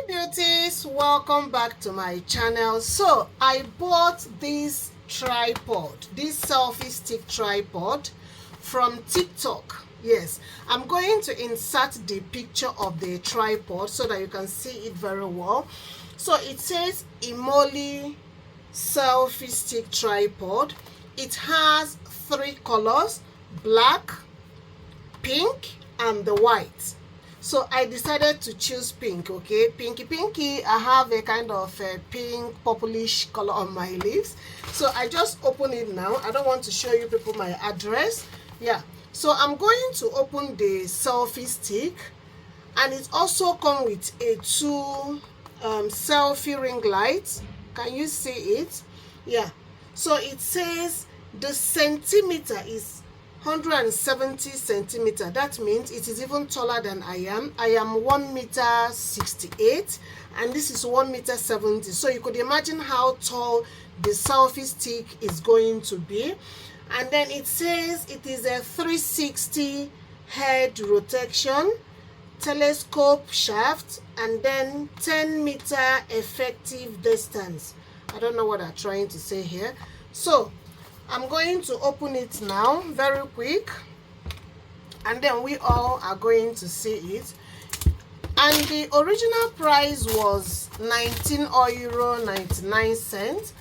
Beauties, welcome back to my channel. So I bought this tripod, this selfie stick tripod from TikTok. Yes, I'm going to insert the picture of the tripod so that you can see it very well. So it says Imoli selfie stick tripod. It has three colors: black, pink, and the white. So I decided to choose pink. Okay, pinky. I have a kind of a pink purplish color on my leaves, so I just open it now. I don't want to show you people my address. Yeah, so I'm going to open the selfie stick, and it also comes with a two selfie ring lights. Can you see it? Yeah, so it says the centimeter is 170 centimeter. That means it is even taller than I am. I am 1.68 meters and this is 1.70 meters. So you could imagine how tall the selfie stick is going to be. And then it says it is a 360 head rotation, telescope shaft, and then 10-meter effective distance. I don't know what I'm trying to say here. So I'm going to open it now very quick, and then we all are going to see it. And the original price was €19.99.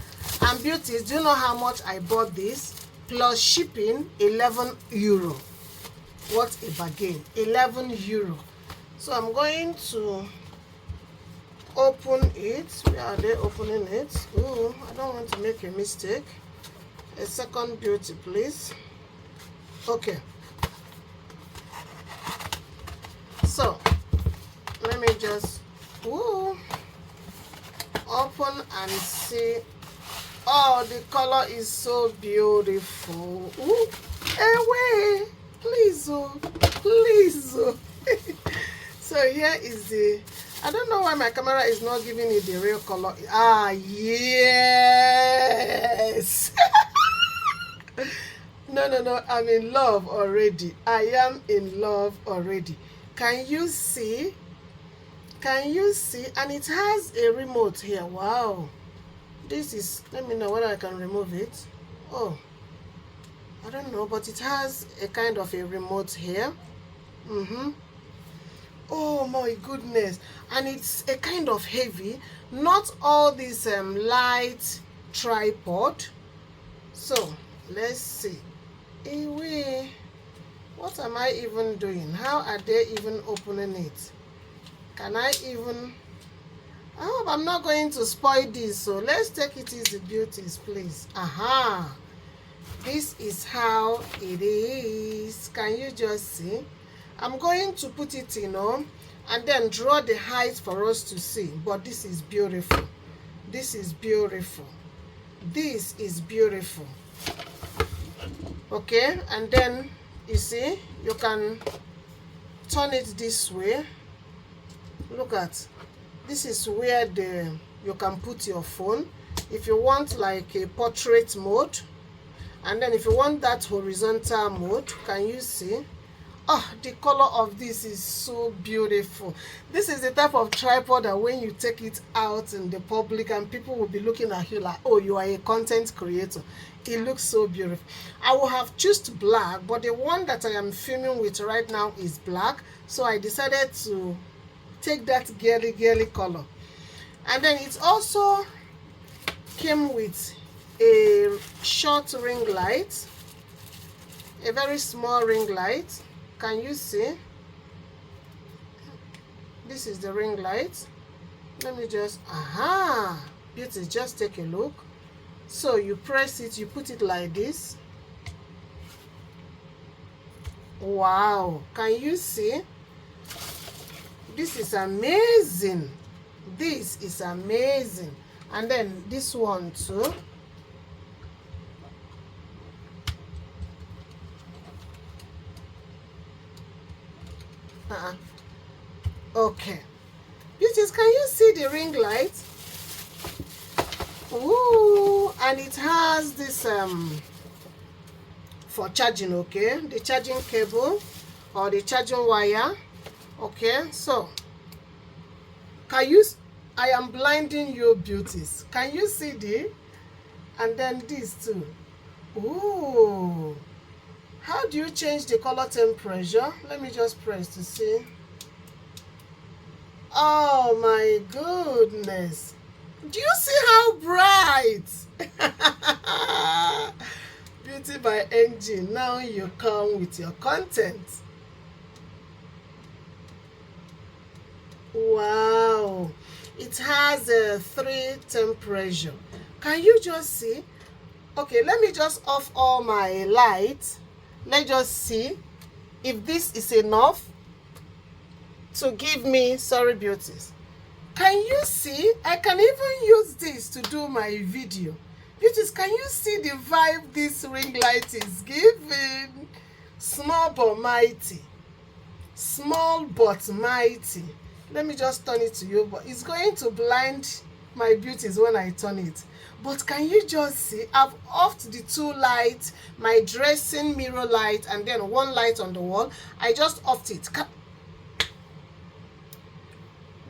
And beauties, do you know how much I bought this? Plus shipping, €11. What a bargain, €11. So I'm going to open it. Where are they opening it? Oh, I don't want to make a mistake. A second, beauty, please. Okay, so let me just open and see. Oh, the color is so beautiful. Away, please, please. So here is the, I don't know why my camera is not giving it the real color. Ah, yes. No, I'm in love already. I am in love already. Can you see? Can you see? And it has a remote here. Wow. This is, let me know whether I can remove it. Oh, I don't know, but it has a kind of a remote here. Oh my goodness. And it's a kind of heavy, not all this light tripod. So let's see. What am I even doing? How are they even opening it? Can I even? I hope I'm not going to spoil this, so let's take it easy, beauties, please. Aha, this is how it is. Can you just see? I'm going to put it in on and then draw the height for us to see. But this is beautiful. This is beautiful. This is beautiful. Okay, and then you see, you can turn it this way. Look at, this is where you can put your phone if you want like a portrait mode, and then if you want that horizontal mode. Can you see? Oh, the color of this is so beautiful. This is the type of tripod that when you take it out in the public and people will be looking at you like, oh, you are a content creator. It looks so beautiful. I will have chosen black, but the one that I am filming with right now is black. So I decided to take that girly color. And then it also came with a short ring light, a very small ring light. Can you see? This is the ring light. Let me just, aha, beauty, just take a look. So you press it, you put it like this. Wow, can you see? This is amazing. This is amazing. And then this one too. Okay, beauties, can you see the ring light? Ooh, and it has this for charging. Okay, the charging cable or the charging wire. Okay, so Can you, I am blinding you beauties. Can you see the, and then this too. Ooh. How do you change the color temperature? Let me just press to see. Oh my goodness. Do you see how bright? Beauty by NG. Now you come with your content. Wow. It has a 3 temperature. Can you just see? Okay, let me just off all my lights. Let's just see if this is enough to give me, sorry beauties. Can you see? I can even use this to do my video. Beauties, can you see the vibe this ring light is giving? Small but mighty. Small but mighty. Let me just turn it to you, but it's going to blind my beauties when I turn it. But can you just see? I've offed the 2 lights, my dressing mirror light, and then 1 light on the wall. I just offed it.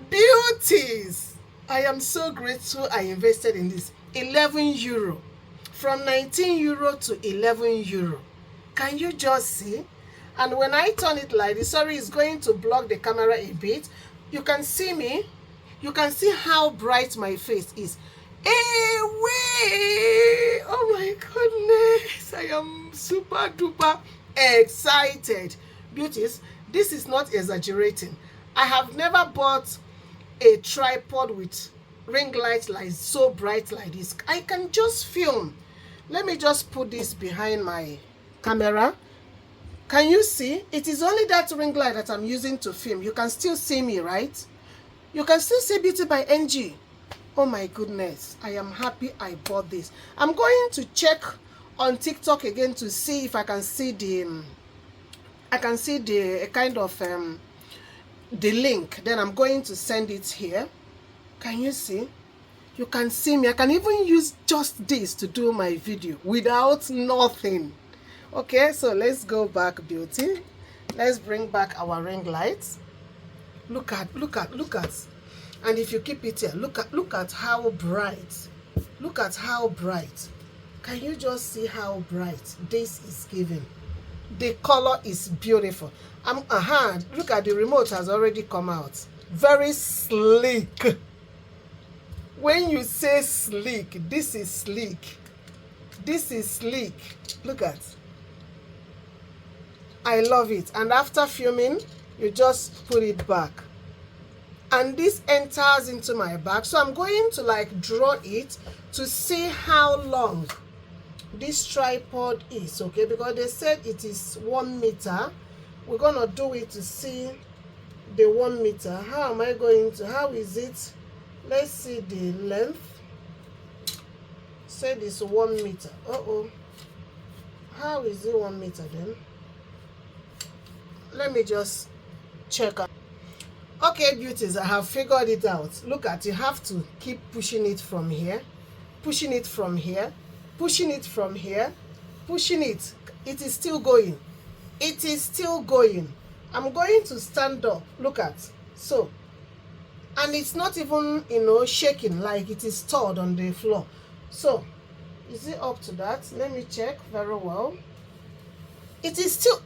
Beauties! I am so grateful I invested in this. 11 euro. From 19 euro to 11 euro. Can you just see? And when I turn it like this, sorry, it's going to block the camera a bit. You can see me. You can see how bright my face is. Hey, way! Oh my goodness! I am super duper excited. Beauties, this is not exaggerating. I have never bought a tripod with ring light like so bright like this. I can just film. Let me just put this behind my camera. Can you see? It is only that ring light that I'm using to film. You can still see me, right? You can still see Beauty by NG. Oh my goodness, I am happy I bought this. I'm going to check on TikTok again to see if I can see the kind of the link. Then I'm going to send it here. Can you see? You can see me. I can even use just this to do my video without nothing. Okay, so let's go back, beauty. Let's bring back our ring lights. Look at. And if you keep it here, look at how bright. Look at how bright. Can you just see how bright this is giving? The color is beautiful. Look at the remote has already come out. Very sleek. When you say sleek, this is sleek. This is sleek. Look at. I love it. And after filming, you just put it back. And this enters into my bag. So I'm going to like draw it to see how long this tripod is, okay? Because they said it is 1 meter. We're gonna do it to see the 1 meter. How is it? Let's see the length. Said it's 1 meter. How is it 1 meter then? Let me just check out. Okay, beauties, I have figured it out. Look at, you have to keep pushing it from here, pushing it from here, pushing it from here, pushing it. It is still going. It is still going. I'm going to stand up. Look at. So, and it's not even, shaking like it is stored on the floor. So, is it up to that? Let me check very well. It is still.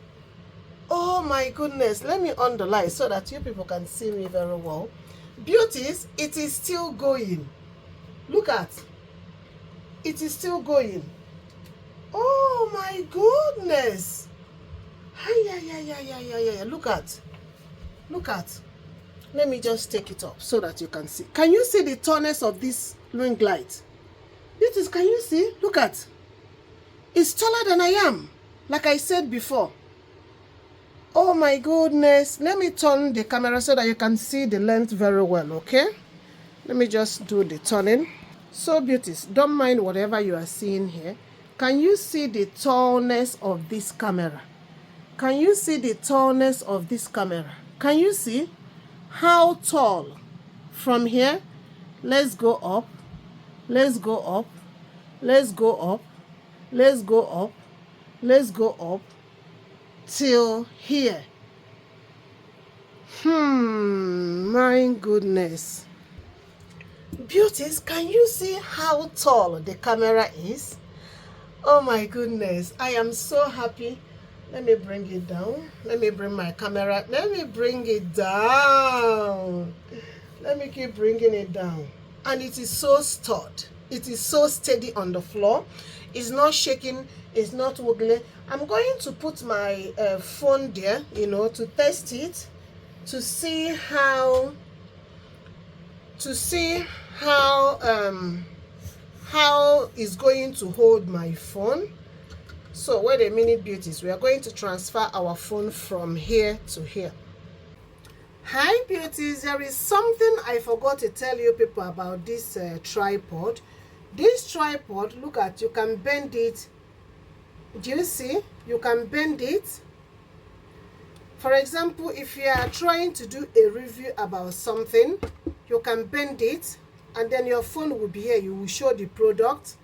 Oh my goodness, let me on the light so that you people can see me very well. Beauties, it is still going. Look at. It is still going. Oh my goodness. Look at. Look at. Let me just take it up so that you can see. Can you see the tallness of this ring light? Beauties, can you see? Look at. It's taller than I am, like I said before. Oh my goodness. Let me turn the camera so that you can see the length very well, okay? Let me just do the turning. So beauties, don't mind whatever you are seeing here. Can you see the tallness of this camera? Can you see the tallness of this camera? Can you see how tall? From here, let's go up. Let's go up. Let's go up. Let's go up. Let's go up. Till here. My goodness. Beauties, can you see how tall the camera is? Oh my goodness, I am so happy. Let me bring it down. Let me bring my camera. Let me bring it down. Let me keep bringing it down. And it is so sturdy. It is so steady on the floor. It's not shaking. It's not wiggling. I'm going to put my phone there, you know, to test it, to see how it's going to hold my phone. So wait a minute, beauties, we are going to transfer our phone from here to here. Hi beauties, there is something I forgot to tell you people about this tripod. This tripod, look at, you can bend it. Do you see? You can bend it. For example, if you are trying to do a review about something, you can bend it and then your phone will be here. You will show the product.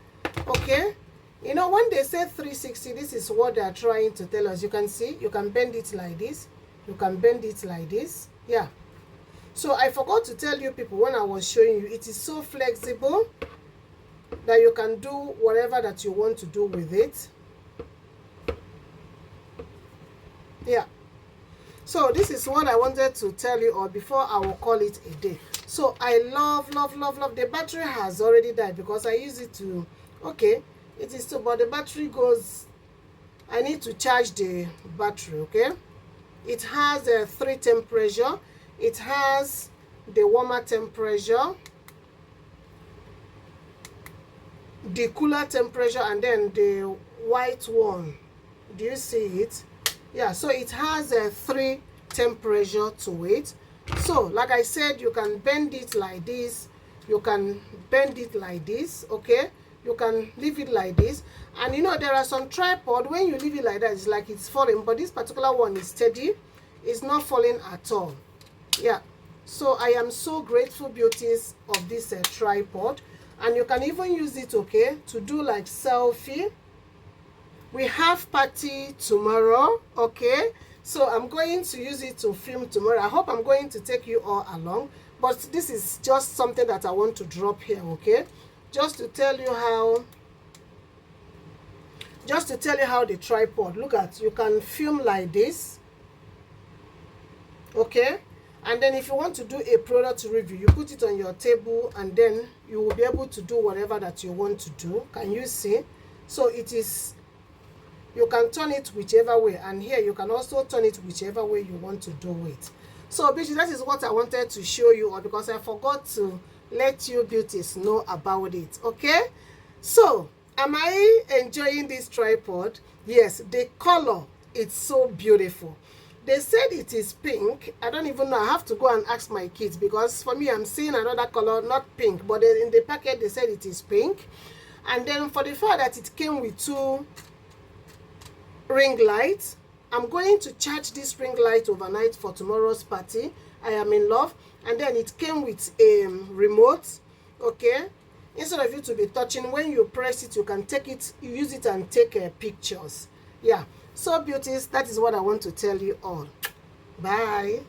Okay, you know, when they say 360, this is what they are trying to tell us. You can see, you can bend it like this, you can bend it like this. Yeah, so I forgot to tell you people when I was showing you, it is so flexible that you can do whatever that you want to do with it. Yeah, so this is what I wanted to tell you all before I will call it a day. So I love the battery has already died because I use it to, okay, it is so, but the battery goes, I need to charge the battery. Okay, it has a 3 temperature. It has the warmer temperature, the cooler temperature, and then the white one. Do you see it? Yeah, so it has a 3 temperature to it. So like I said, you can bend it like this, you can bend it like this. Okay, you can leave it like this. And you know, there are some tripod, when you leave it like that, it's like it's falling, but this particular one is steady. It's not falling at all. Yeah, so I am so grateful, beauties, of this tripod. And you can even use it, okay, to do like selfie. We have party tomorrow. Okay, so I'm going to use it to film tomorrow. I hope I'm going to take you all along, but this is just something that I want to drop here. Okay, just to tell you how the tripod, look at, you can film like this. Okay, and then if you want to do a product review, you put it on your table and then you will be able to do whatever that you want to do. Can you see? So it is, you can turn it whichever way, and here you can also turn it whichever way you want to do it. So beauty, that is what I wanted to show you all because I forgot to let you beauties know about it. Okay, so am I enjoying this tripod? Yes, the color, it's so beautiful. They said it is pink. I don't even know. I have to go and ask my kids because for me, I'm seeing another color, not pink, but in the packet they said it is pink. And then for the fact that it came with 2 ring lights, I'm going to charge this ring light overnight for tomorrow's party. I am in love. And then it came with a remote. Okay, instead of you to be touching, when you press it, you can take it, you use it and take pictures. Yeah, so beauties, that is what I want to tell you all. Bye.